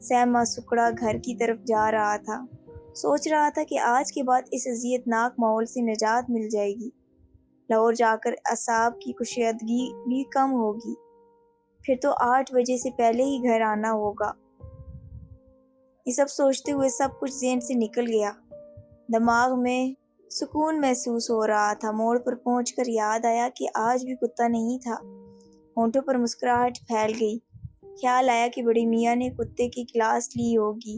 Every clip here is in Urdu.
سیم ماسکڑا گھر کی طرف جا رہا تھا، سوچ رہا تھا کہ آج کے بعد اس اذیت ناک ماحول سے نجات مل جائے گی۔ لاہور جا کر اعصاب کی کشیدگی بھی کم ہوگی، پھر تو 8 بجے سے پہلے ہی گھر آنا ہوگا۔ یہ سب سوچتے ہوئے سب کچھ ذہن سے نکل گیا۔ دماغ میں سکون محسوس ہو رہا تھا۔ موڑ پر پہنچ کر یاد آیا کہ آج بھی کتا نہیں تھا۔ ہونٹوں پر مسکراہٹ پھیل گئی۔ خیال آیا کہ بڑی میاں نے کتے کی کلاس لی ہوگی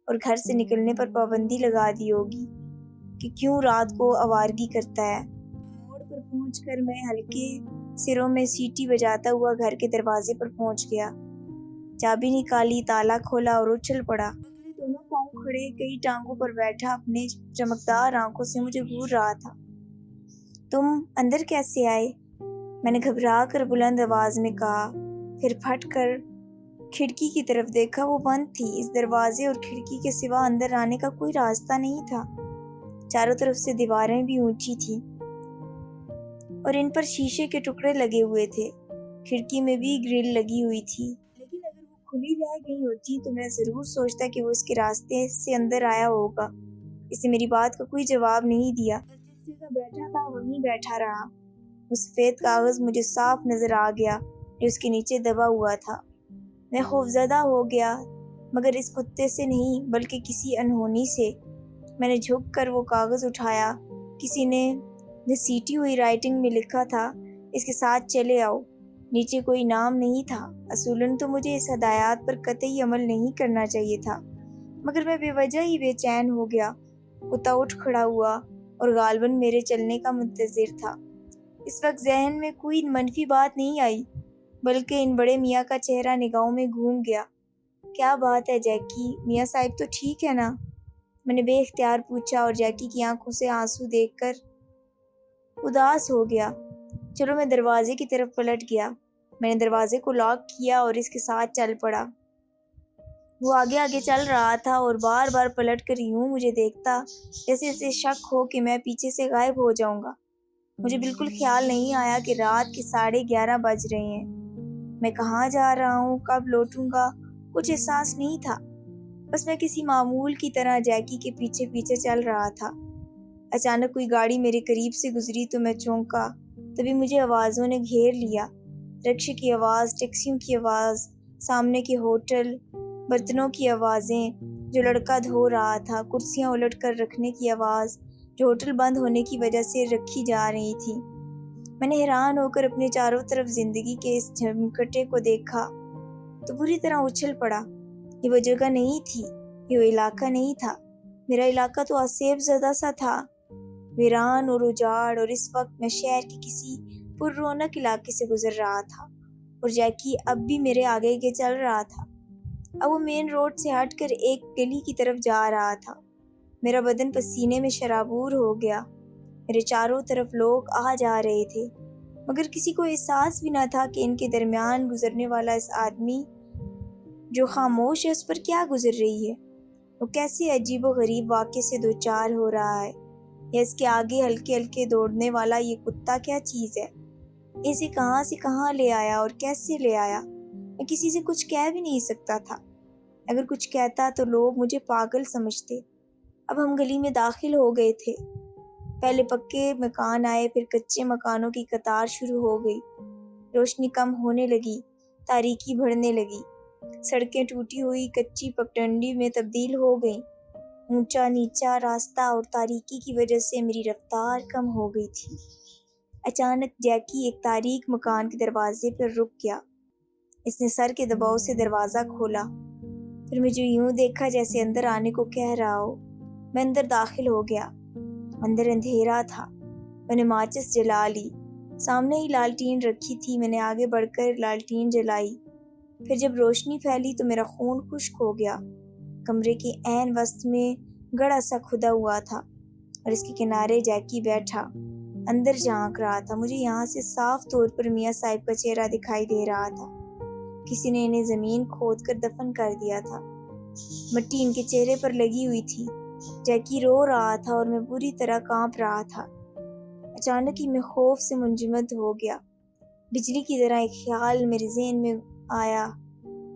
اور گھر سے نکلنے پر پابندی لگا دی ہوگی کہ کیوں رات کو آوارگی کرتا ہے۔ موڑ پر پہنچ کر میں ہلکے سروں میں سیٹی بجاتا ہوا گھر کے دروازے پر پہنچ گیا۔ چابی نکالی، تالا کھولا اور اچھل پڑا۔ اگلے دونوں پاؤں کھڑے کئی ٹانگوں پر بیٹھا اپنے چمکدار آنکھوں سے مجھے گھور رہا تھا۔ تم اندر کیسے آئے؟ میں نے گھبرا کر بلند آواز میں کہا، پھر پھٹ کر کھڑکی کی طرف دیکھا، وہ بند تھی۔ اس دروازے اور کھڑکی کے سوا اندر آنے کا کوئی راستہ نہیں تھا۔ چاروں طرف سے دیواریں بھی اونچی تھیں اور ان پر شیشے کے ٹکڑے لگے ہوئے تھے۔ کھڑکی میں بھی گرل لگی ہوئی تھی، لیکن اگر وہ کھلی رہ گئی ہوتی تو میں ضرور سوچتا کہ وہ اس کے راستے سے اندر آیا ہوگا۔ اس نے میری بات کا کوئی جواب نہیں دیا، بس جس جگہ بیٹھا تھا وہیں بیٹھا رہا۔ وہ سفید کاغذ مجھے صاف نظر آ گیا جو اس کے نیچے دبا ہوا تھا۔ میں خوفزدہ ہو گیا، مگر اس کتے سے نہیں بلکہ کسی انہونی سے۔ میں نے جھک کر وہ کاغذ اٹھایا۔ کسی نے گھسیٹی ہوئی رائٹنگ میں لکھا تھا، اس کے ساتھ چلے آؤ۔ نیچے کوئی نام نہیں تھا۔ اصولاً تو مجھے اس ہدایات پر قطعی عمل نہیں کرنا چاہیے تھا، مگر میں بے وجہ ہی بے چین ہو گیا۔ کتا اٹھ کھڑا ہوا اور غالباً میرے چلنے کا منتظر تھا۔ اس وقت ذہن میں کوئی منفی بات نہیں آئی، بلکہ ان بڑے میاں کا چہرہ نگاہوں میں گھوم گیا۔ کیا بات ہے جیکی، میاں صاحب تو ٹھیک ہے نا؟ میں نے بے اختیار پوچھا اور جیکی کی آنکھوں سے آنسو دیکھ کر اداس ہو گیا۔ چلو میں دروازے کی طرف پلٹ گیا۔ میں نے دروازے کو لاک کیا اور اس کے ساتھ چل پڑا۔ وہ آگے آگے چل رہا تھا اور بار بار پلٹ کر یوں مجھے دیکھتا جیسے اسے شک ہو کہ میں پیچھے سے غائب ہو جاؤں گا۔ مجھے بالکل خیال نہیں آیا کہ رات کے 11:30 بج رہے ہیں۔ میں کہاں جا رہا ہوں، کب لوٹوں گا، کچھ احساس نہیں تھا۔ بس میں کسی معمول کی طرح جیکی کے پیچھے پیچھے چل رہا تھا۔ اچانک کوئی گاڑی میرے قریب سے گزری تو میں چونکا۔ تبھی مجھے آوازوں نے گھیر لیا۔ رکشے کی آواز، ٹیکسیوں کی آواز، سامنے کے ہوٹل، برتنوں کی آوازیں جو لڑکا دھو رہا تھا، کرسیاں الٹ کر رکھنے کی آواز جو ہوٹل بند ہونے کی وجہ سے رکھی جا رہی تھی۔ میں نے حیران ہو کر اپنے چاروں طرف زندگی کے اس جھمکٹے کو دیکھا تو بری طرح اچھل پڑا۔ یہ وہ جگہ نہیں تھی، یہ وہ علاقہ نہیں تھا۔ میرا علاقہ تو آسیب زدہ سا تھا، ویران اور اجاڑ، اور اس وقت میں شہر کے کسی پر رونق علاقے سے گزر رہا تھا اور جیکی اب بھی میرے آگے کے چل رہا تھا۔ اب وہ مین روڈ سے ہٹ کر ایک گلی کی طرف جا رہا تھا۔ میرا بدن پسینے میں شرابور ہو گیا۔ میرے چاروں طرف لوگ آ جا رہے تھے، مگر کسی کو احساس بھی نہ تھا کہ ان کے درمیان گزرنے والا اس آدمی جو خاموش ہے اس پر کیا گزر رہی ہے۔ وہ کیسے عجیب و غریب واقعے سے دوچار ہو رہا ہے، یا اس کے آگے ہلکے ہلکے دوڑنے والا یہ کتا کیا چیز ہے۔ اسے کہاں سے کہاں لے آیا اور کیسے لے آیا۔ میں کسی سے کچھ کہہ بھی نہیں سکتا تھا۔ اگر کچھ کہتا تو لوگ مجھے پاگل سمجھتے۔ اب ہم گلی میں داخل ہو گئے تھے۔ پہلے پکے مکان آئے، پھر کچے مکانوں کی قطار شروع ہو گئی۔ روشنی کم ہونے لگی، تاریکی بڑھنے لگی۔ سڑکیں ٹوٹی ہوئی کچی پگڈنڈی میں تبدیل ہو گئیں۔ اونچا نیچا راستہ اور تاریکی کی وجہ سے میری رفتار کم ہو گئی تھی۔ اچانک جیکی ایک تاریک مکان کے دروازے پر رک گیا۔ اس نے سر کے دباؤ سے دروازہ کھولا، پھر مجھے یوں دیکھا جیسے اندر آنے کو کہہ رہا ہو۔ میں اندر داخل ہو گیا۔ اندر اندھیرا تھا۔ میں نے ماچس جلا لی۔ سامنے ہی لالٹین رکھی تھی، میں نے آگے بڑھ کر لالٹین جلائی۔ پھر جب روشنی پھیلی تو میرا خون خشک ہو گیا۔ کمرے کے عین وسط میں گڑھا سا کھدا ہوا تھا اور اس کے کنارے جیکی بیٹھا اندر جھانک رہا تھا۔ مجھے یہاں سے صاف طور پر میاں صاحب کا چہرہ دکھائی دے رہا تھا۔ کسی نے انہیں زمین کھود کر دفن کر دیا تھا۔ مٹی ان کے چہرے پر لگی ہوئی تھی۔ جیکی رو رہا تھا اور میں بری طرح کانپ رہا تھا۔ اچانک ہی میں خوف سے منجمد ہو گیا۔ بجلی کی طرح ایک خیال میرے ذہن میں آیا،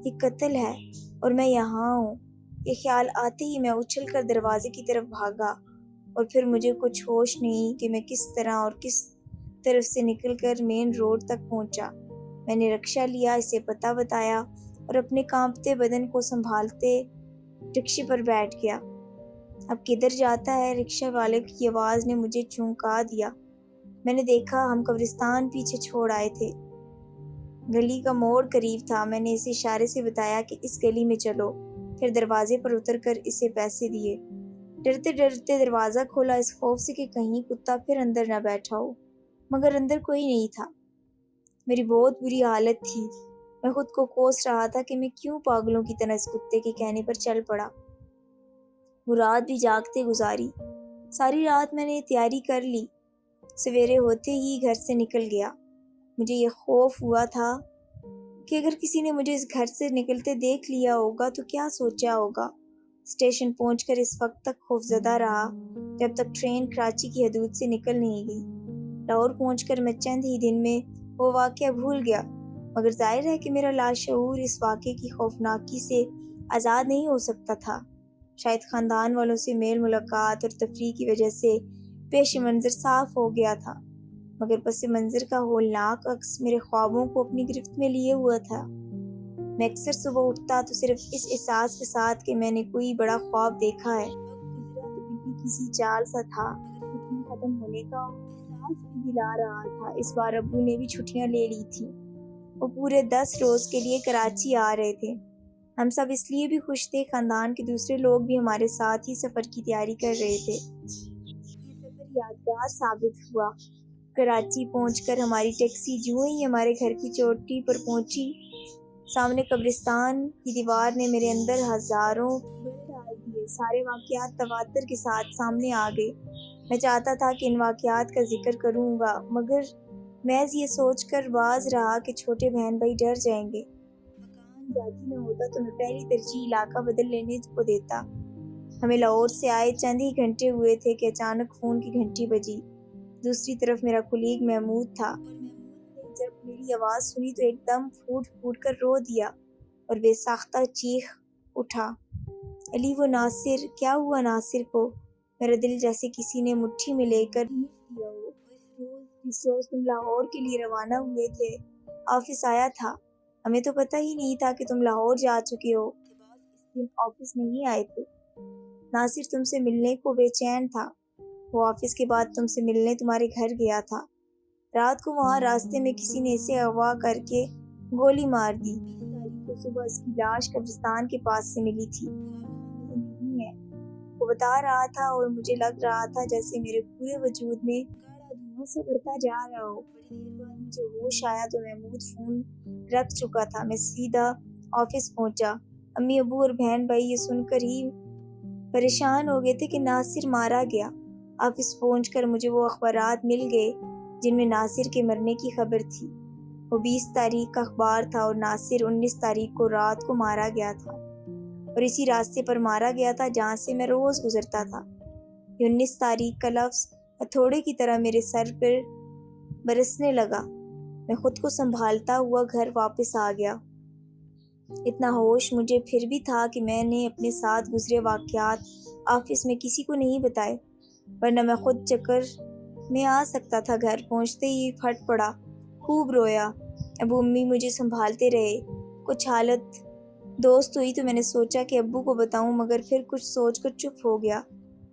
یہ قتل ہے اور میں یہاں ہوں۔ یہ خیال آتے ہی میں اچھل کر دروازے کی طرف بھاگا اور پھر مجھے کچھ ہوش نہیں کہ میں کس طرح اور کس طرف سے نکل کر مین روڈ تک پہنچا۔ میں نے رکشہ لیا، اسے پتہ بتایا اور اپنے کانپتے بدن کو سنبھالتے رکشے پر بیٹھ گیا۔ اب کدھر جاتا ہے؟ رکشہ والے کی آواز نے مجھے چونکا دیا۔ میں نے دیکھا ہم قبرستان پیچھے چھوڑ آئے تھے۔ گلی کا موڑ قریب تھا۔ میں نے اسے اشارے سے بتایا کہ اس گلی میں چلو، پھر دروازے پر اتر کر اسے پیسے دیے۔ ڈرتے ڈرتے دروازہ کھولا، اس خوف سے کہ کہیں کتا پھر اندر نہ بیٹھا ہو، مگر اندر کوئی نہیں تھا۔ میری بہت بری حالت تھی۔ میں خود کو کوس رہا تھا کہ میں کیوں پاگلوں کی طرح اس کتے کے کہنے پر چل پڑا۔ وہ رات بھی جاگتے گزاری۔ ساری رات میں نے تیاری کر لی، سویرے ہوتے ہی گھر سے نکل گیا۔ مجھے یہ خوف ہوا تھا کہ اگر کسی نے مجھے اس گھر سے نکلتے دیکھ لیا ہوگا تو کیا سوچا ہوگا۔ اسٹیشن پہنچ کر اس وقت تک خوفزدہ رہا جب تک ٹرین کراچی کی حدود سے نکل نہیں گئی۔ لاہور پہنچ کر میں چند ہی دن میں وہ واقعہ بھول گیا، مگر ظاہر ہے کہ میرا لاشعور اس واقعے کی خوفناکی سے آزاد نہیں ہو سکتا تھا۔ شاید خاندان والوں سے میل ملاقات اور تفریح کی وجہ سے پیش منظر صاف ہو گیا تھا، مگر پس منظر کا ہولناک عکس میرے خوابوں کو اپنی گرفت میں لیے ہوا تھا۔ میں اکثر صبح اٹھتا تو صرف اس احساس کے ساتھ کہ میں نے کوئی بڑا خواب دیکھا ہے۔ گزرا تو بالکل کسی چال سا تھا، چھٹیاں ختم ہونے کا احساس بھی دلا رہا تھا۔ اس بار ابو نے بھی چھٹیاں لے لی تھی۔ وہ پورے 10 روز کے لیے کراچی آ رہے تھے۔ ہم سب اس لیے بھی خوش تھے، خاندان کے دوسرے لوگ بھی ہمارے ساتھ ہی سفر کی تیاری کر رہے تھے۔ یہ سفر یادگار ثابت ہوا۔ کراچی پہنچ کر ہماری ٹیکسی جوں ہی ہمارے گھر کی چوٹی پر پہنچی، سامنے قبرستان کی دیوار نے میرے اندر ہزاروں بل ڈال دیے۔ سارے واقعات تواتر کے ساتھ سامنے آ گئے۔ میں چاہتا تھا کہ ان واقعات کا ذکر کروں گا، مگر محض یہ سوچ کر باز رہا کہ چھوٹے بہن بھائی ڈر جائیں گے۔ مکان ذاتی نہ ہوتا تو میں پہلی ترجیح علاقہ بدل لینے کو دیتا۔ ہمیں لاہور سے آئے چند ہی گھنٹے ہوئے تھے کہ اچانک فون کی گھنٹی بجی۔ دوسری طرف میرا کلیگ محمود تھا، اور محمود نے جب میری آواز سنی تو ایک دم پھوٹ پھوٹ کر رو دیا اور بے ساختہ چیخ اٹھا، علی وہ ناصر! کیا ہوا ناصر کو؟ میرا دل جیسے کسی نے مٹھی میں لے کر نوچ دیا ہو۔ جس روز تم لاہور کے لیے روانہ ہوئے تھے، آفس آیا تھا، ہمیں تو پتہ ہی نہیں تھا کہ تم لاہور جا چکے ہو۔ اس دن آفس نہیں آئے تھے۔ ناصر تم سے ملنے کو بے چین تھا، وہ آفس کے بعد تم سے ملنے تمہارے گھر گیا تھا۔ رات کو وہاں راستے میں کسی نے اسے اغوا کر کے گولی مار دی۔ 20 تاریخ کو صبح اس کی لاش قبرستان کے پاس سے ملی تھی۔ نہیں ہے، وہ بتا رہا تھا، اور مجھے لگ رہا تھا جیسے میرے پورے وجود میں گاڑھا دھواں سا بڑھتا جا رہا ہو۔ بڑی دیر بعد مجھے ہوش آیا تو محمود فون رکھ چکا تھا۔ میں سیدھا آفس پہنچا۔ امی ابو اور بہن بھائی یہ سن کر ہی پریشان ہو گئے تھے کہ ناصر مارا گیا۔ آفس پہنچ کر مجھے وہ اخبارات مل گئے جن میں ناصر کے مرنے کی خبر تھی۔ وہ 20 تاریخ کا اخبار تھا اور ناصر 19 تاریخ کو رات کو مارا گیا تھا، اور اسی راستے پر مارا گیا تھا جہاں سے میں روز گزرتا تھا۔ یہ 19 تاریخ کا لفظ ہتھوڑے کی طرح میرے سر پر برسنے لگا۔ میں خود کو سنبھالتا ہوا گھر واپس آ گیا۔ اتنا ہوش مجھے پھر بھی تھا کہ میں نے اپنے ساتھ گزرے واقعات آفس میں کسی کو نہیں بتائے، ورنہ میں خود چکر میں آ سکتا تھا۔ گھر پہنچتے ہی پھٹ پڑا، خوب رویا۔ ابو امی مجھے سنبھالتے رہے۔ کچھ حالت دوست ہوئی تو میں نے سوچا کہ ابو کو بتاؤں، مگر پھر کچھ سوچ کر چپ ہو گیا۔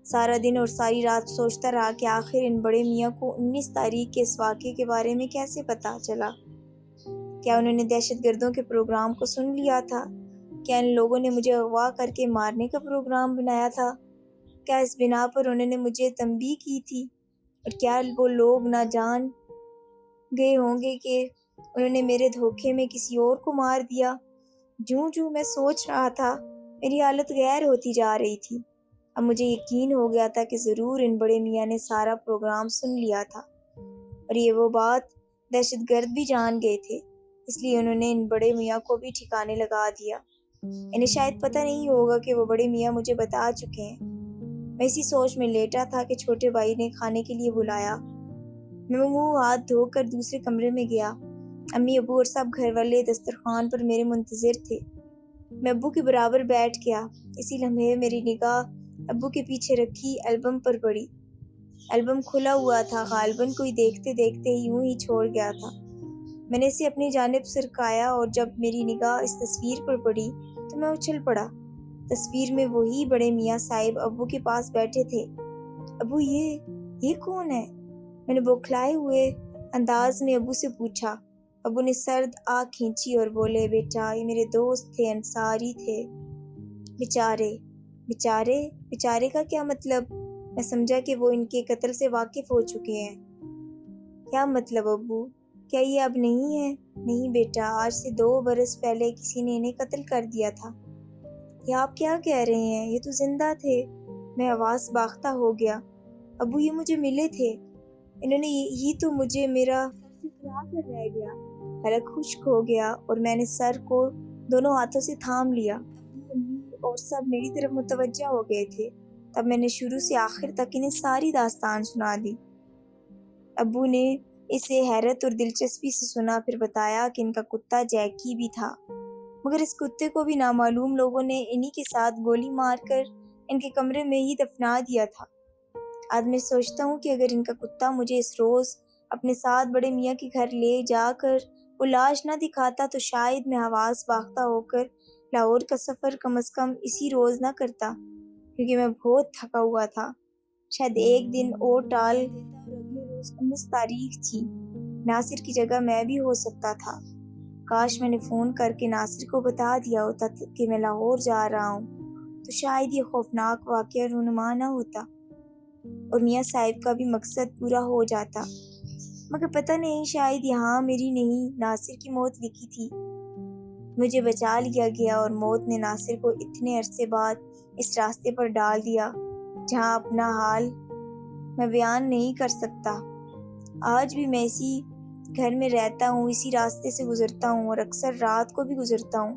سارا دن اور ساری رات سوچتا رہا کہ آخر ان بڑے میاں کو 19 تاریخ کے اس واقعے کے بارے میں کیسے پتہ چلا۔ کیا انہوں نے دہشت گردوں کے پروگرام کو سن لیا تھا؟ کیا ان لوگوں نے مجھے اغوا کر کے مارنے کا پروگرام بنایا تھا؟ کیا اس بنا پر انہوں نے مجھے تنبیہ کی تھی؟ اور کیا وہ لوگ نہ جان گئے ہوں گے کہ انہوں نے میرے دھوکے میں کسی اور کو مار دیا؟ جوں جوں میں سوچ رہا تھا میری حالت غیر ہوتی جا رہی تھی۔ اب مجھے یقین ہو گیا تھا کہ ضرور ان بڑے میاں نے سارا پروگرام سن لیا تھا، اور یہ وہ بات دہشت گرد بھی جان گئے تھے، اس لیے انہوں نے ان بڑے میاں کو بھی ٹھکانے لگا دیا۔ انہیں شاید پتہ نہیں ہوگا کہ وہ بڑے میاں مجھے بتا چکے ہیں۔ میں اسی سوچ میں لیٹا تھا کہ چھوٹے بھائی نے کھانے کے لیے بلایا۔ میں منہ ہاتھ دھو کر دوسرے کمرے میں گیا۔ امی ابو اور سب گھر والے دسترخوان پر میرے منتظر تھے۔ میں ابو کے برابر بیٹھ گیا۔ اسی لمحے میری نگاہ ابو کے پیچھے رکھی البم پر پڑی۔ البم کھلا ہوا تھا، غالباً کوئی دیکھتے دیکھتے یوں ہی چھوڑ گیا تھا۔ میں نے اسے اپنی جانب سرکایا اور جب میری نگاہ اس تصویر پر پڑی تو میں اچھل پڑا۔ تصویر میں وہی بڑے میاں صاحب ابو کے پاس بیٹھے تھے۔ ابو یہ کون ہے؟ میں نے بوکھلائے ہوئے انداز میں ابو سے پوچھا۔ ابو نے سرد آنکھ کھینچی اور بولے، بیٹا یہ میرے دوست تھے، انصاری تھے۔ بیچارے کا کیا مطلب؟ میں سمجھا کہ وہ ان کے قتل سے واقف ہو چکے ہیں۔ کیا مطلب ابو؟ کیا یہ اب نہیں ہے؟ نہیں بیٹا، آج سے 2 برس پہلے کسی نے انہیں قتل کر دیا تھا۔ یہ آپ کیا کہہ رہے ہیں؟ یہ تو زندہ تھے۔ میں حواس باختہ ہو گیا۔ ابو یہ مجھے ملے تھے، انہوں نے ہی تو مجھے میرا فرا کر رہ گیا۔ حلق خشک ہو گیا اور میں نے سر کو دونوں ہاتھوں سے تھام لیا۔ امی اور سب میری طرف متوجہ ہو گئے تھے۔ تب میں نے شروع سے آخر تک انہیں ساری داستان سنا دی۔ ابو نے اسے حیرت اور دلچسپی سے سنا، پھر بتایا کہ ان کا کتا جیکی بھی تھا، مگر اس کتے کو بھی نامعلوم لوگوں نے انہی کے ساتھ گولی مار کر ان کے کمرے میں ہی دفنا دیا تھا۔ آج میں سوچتا ہوں کہ اگر ان کا کتا مجھے اس روز اپنے ساتھ بڑے میاں کے گھر لے جا کر وہ لاش نہ دکھاتا تو شاید میں حواس باختہ ہو کر لاہور کا سفر کم از کم اسی روز نہ کرتا، کیونکہ میں بہت تھکا ہوا تھا۔ شاید ایک دن اور ٹال دیتا اور اگلے روز 19 تاریخ تھی۔ ناصر کی جگہ میں بھی ہو سکتا تھا۔ کاش میں نے فون کر کے ناصر کو بتا دیا ہوتا کہ میں لاہور جا رہا ہوں، تو شاید یہ خوفناک واقعہ رونما نہ ہوتا اور میاں صاحب کا بھی مقصد پورا ہو جاتا۔ مگر پتہ نہیں، شاید یہاں میری نہیں ناصر کی موت لکھی تھی۔ مجھے بچا لیا گیا اور موت نے ناصر کو اتنے عرصے بعد اس راستے پر ڈال دیا جہاں اپنا حال میں بیان نہیں کر سکتا۔ آج بھی میں اسی گھر میں رہتا ہوں، اسی راستے سے گزرتا ہوں اور اکثر رات کو بھی گزرتا ہوں۔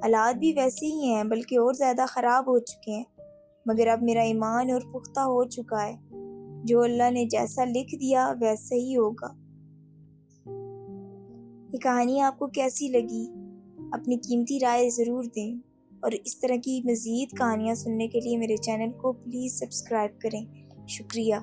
حالات بھی ویسے ہی ہیں، بلکہ اور زیادہ خراب ہو چکے ہیں، مگر اب میرا ایمان اور پختہ ہو چکا ہے۔ جو اللہ نے جیسا لکھ دیا ویسا ہی ہوگا۔ یہ کہانی آپ کو کیسی لگی؟ اپنی قیمتی رائے ضرور دیں، اور اس طرح کی مزید کہانیاں سننے کے لیے میرے چینل کو پلیز سبسکرائب کریں۔ شکریہ۔